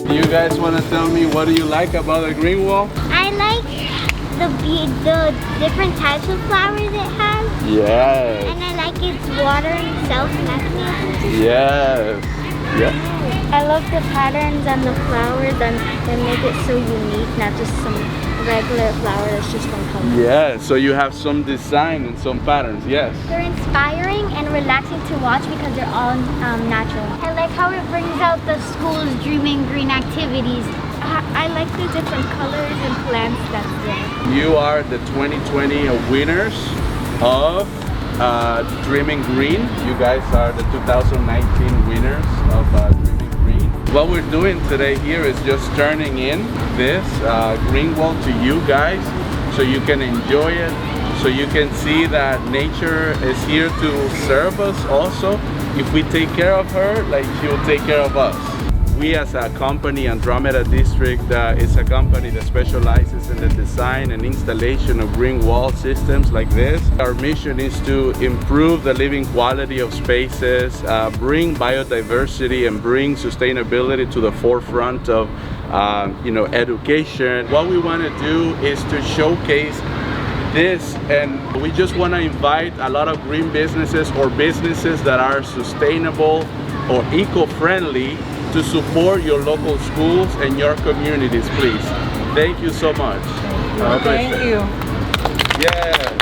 You guys want to tell me what do you like about the green wall? I like the different types of flowers it has. Yes. And I like its watering self mechanism. Yes. Yeah. I love the patterns and the flowers and they make it so unique, not just some regular flower that's just one color. Yeah, so you have some design and some patterns, yes. They're inspiring and relaxing to watch because they're all natural. I like how it brings out the school's dreaming green activities. I like the different colors and plants that's there. You are the 2020 winners of Dreaming Green. You guys are the 2019 winners of Dreaming Green. What we're doing today here is just turning in this green wall to you guys so you can enjoy it, so you can see that nature is here to serve us also. If we take care of her, like she will take care of us. We as a company, Andromeda District, is a company that specializes in the design and installation of green wall systems like this. Our mission is to improve the living quality of spaces, bring biodiversity and bring sustainability to the forefront of education. What we want to do is to showcase this, and we just want to invite a lot of green businesses or businesses that are sustainable or eco-friendly to support your local schools and your communities, please. Thank you so much. Thank you. Yeah.